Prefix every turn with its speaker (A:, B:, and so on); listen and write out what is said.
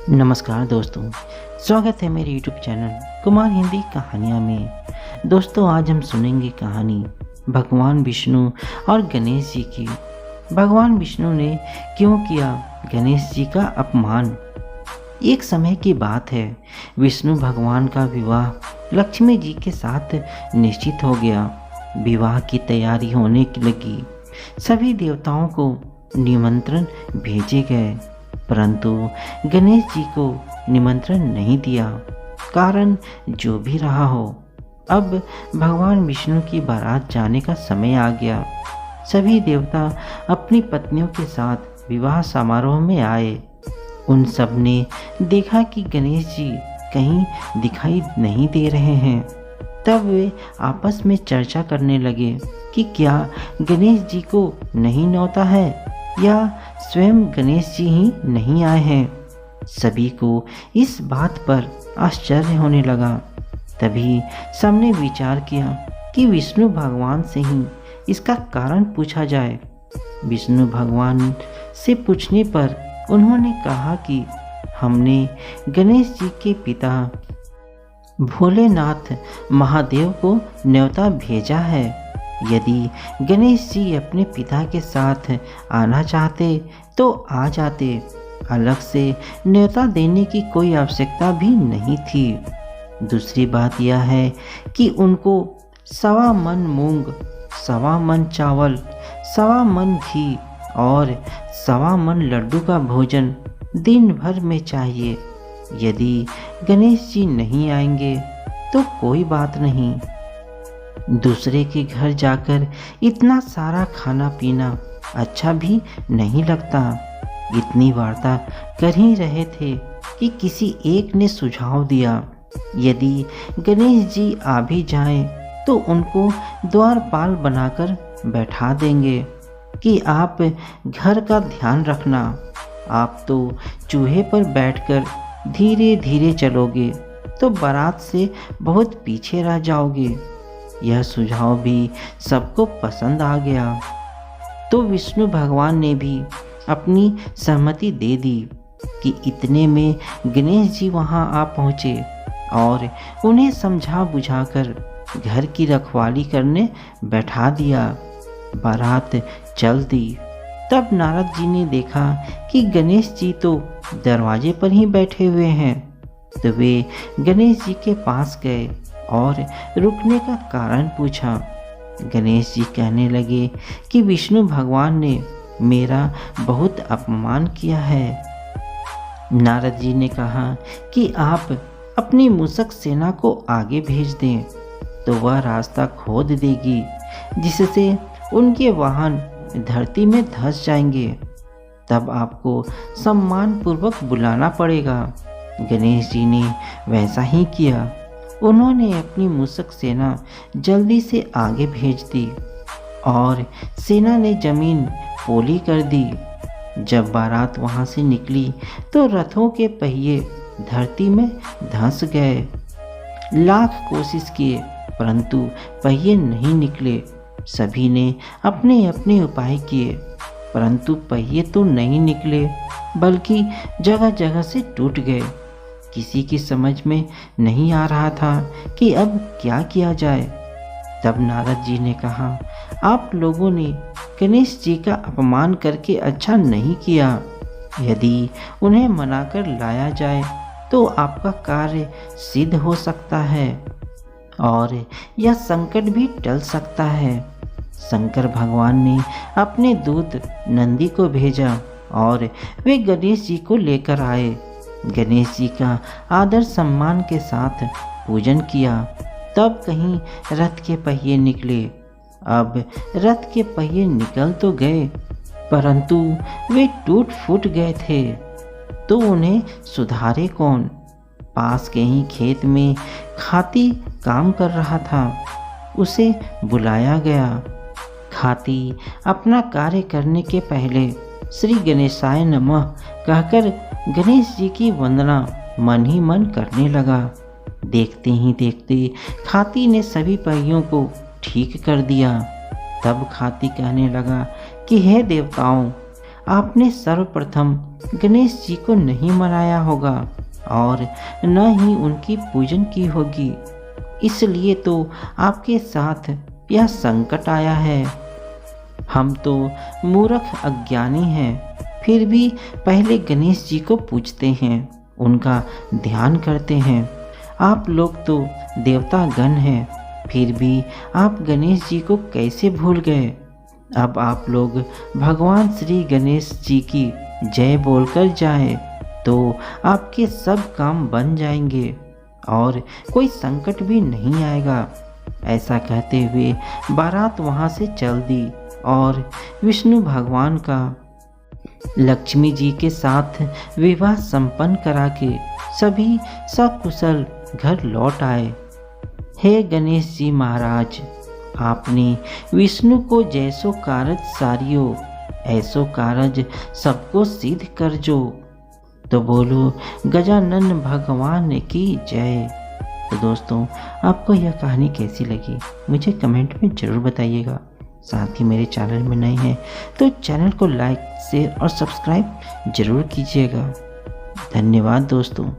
A: नमस्कार दोस्तों, स्वागत है मेरे YouTube चैनल कुमार हिंदी कहानियाँ में। दोस्तों, आज हम सुनेंगे कहानी भगवान विष्णु और गणेश जी की। भगवान विष्णु ने क्यों किया गणेश जी का अपमान। एक समय की बात है, विष्णु भगवान का विवाह लक्ष्मी जी के साथ निश्चित हो गया। विवाह की तैयारी होने लगी। सभी देवताओं को निमंत्रण भेजे गए, परंतु गणेश जी को निमंत्रण नहीं दिया। कारण जो भी रहा हो, अब भगवान विष्णु की बारात जाने का समय आ गया। सभी देवता अपनी पत्नियों के साथ विवाह समारोह में आए। उन सब ने देखा कि गणेश जी कहीं दिखाई नहीं दे रहे हैं। तब वे आपस में चर्चा करने लगे कि क्या गणेश जी को नहीं न्योता है या स्वयं गणेश जी ही नहीं आए हैं। सभी को इस बात पर आश्चर्य होने लगा। तभी सबने विचार किया कि विष्णु भगवान से ही इसका कारण पूछा जाए। विष्णु भगवान से पूछने पर उन्होंने कहा कि हमने गणेश जी के पिता भोलेनाथ महादेव को न्योता भेजा है। यदि गणेश जी अपने पिता के साथ आना चाहते तो आ जाते। अलग से न्योता देने की कोई आवश्यकता भी नहीं थी। दूसरी बात यह है कि उनको 1.25 मन मूंग, 1.25 मन चावल, 1.25 मन घी और 1.25 मन लड्डू का भोजन दिन भर में चाहिए। यदि गणेश जी नहीं आएंगे तो कोई बात नहीं। दूसरे के घर जाकर इतना सारा खाना पीना अच्छा भी नहीं लगता। इतनी वार्ता कर ही रहे थे कि किसी एक ने सुझाव दिया, यदि गणेश जी आ भी जाएं तो उनको द्वारपाल बनाकर बैठा देंगे कि आप घर का ध्यान रखना। आप तो चूहे पर बैठकर धीरे धीरे चलोगे तो बारात से बहुत पीछे रह जाओगे। यह सुझाव भी सबको पसंद आ गया, तो विष्णु भगवान ने भी अपनी सहमति दे दी कि इतने में गणेश जी वहां आ पहुँचे और उन्हें समझा बुझाकर घर की रखवाली करने बैठा दिया। बारात चल दी। तब नारद जी ने देखा कि गणेश जी तो दरवाजे पर ही बैठे हुए हैं, तो वे गणेश जी के पास गए और रुकने का कारण पूछा। गणेश जी कहने लगे कि विष्णु भगवान ने मेरा बहुत अपमान किया है। नारद जी ने कहा कि आप अपनी मूषक सेना को आगे भेज दें, तो वह रास्ता खोद देगी, जिससे उनके वाहन धरती में धंस जाएंगे। तब आपको सम्मान पूर्वक बुलाना पड़ेगा। गणेश जी ने वैसा ही किया। उन्होंने अपनी मूषक सेना जल्दी से आगे भेज दी और सेना ने जमीन पोली कर दी। जब बारात वहां से निकली तो रथों के पहिए धरती में धंस गए। लाख कोशिश किए परंतु पहिए नहीं निकले। सभी ने अपने अपने उपाय किए, परंतु पहिए तो नहीं निकले, बल्कि जगह जगह से टूट गए। किसी की समझ में नहीं आ रहा था कि अब क्या किया जाए। तब नारद जी ने कहा, आप लोगों ने गणेश जी का अपमान करके अच्छा नहीं किया। यदि उन्हें मनाकर लाया जाए तो आपका कार्य सिद्ध हो सकता है और यह संकट भी टल सकता है। शंकर भगवान ने अपने दूत नंदी को भेजा और वे गणेश जी को लेकर आए। गणेश जी का आदर सम्मान के साथ पूजन किया। तब कहीं रथ के पहिए निकले। अब रथ के पहिए निकल तो गए, परंतु वे टूट फूट गए थे, तो उन्हें सुधारे कौन। पास के ही खेत में खाती काम कर रहा था, उसे बुलाया गया। खाती अपना कार्य करने के पहले श्री गणेशाय नमः कहकर गणेश जी की वंदना मन ही मन करने लगा। देखते ही देखते खाती ने सभी पहियों को ठीक कर दिया। तब खाती कहने लगा कि हे देवताओं, आपने सर्वप्रथम गणेश जी को नहीं मनाया होगा और न ही उनकी पूजन की होगी, इसलिए तो आपके साथ यह संकट आया है। हम तो मूर्ख अज्ञानी हैं, फिर भी पहले गणेश जी को पूजते हैं, उनका ध्यान करते हैं। आप लोग तो देवता गण हैं, फिर भी आप गणेश जी को कैसे भूल गए? अब आप लोग भगवान श्री गणेश जी की जय बोलकर जाएं, तो आपके सब काम बन जाएंगे और कोई संकट भी नहीं आएगा। ऐसा कहते हुए बारात वहाँ से चल दी और विष्णु भगवान का लक्ष्मी जी के साथ विवाह संपन्न करा के सभी सकुशल घर लौट आए। हे गणेश जी महाराज, आपने विष्णु को जैसो कारज सारियो, ऐसो कारज सबको सिद्ध कर जो। तो बोलो गजानन भगवान की जय। तो दोस्तों, आपको यह कहानी कैसी लगी मुझे कमेंट में ज़रूर बताइएगा। साथ ही मेरे चैनल में नए हैं तो चैनल को लाइक, शेयर और सब्सक्राइब जरूर कीजिएगा। धन्यवाद दोस्तों।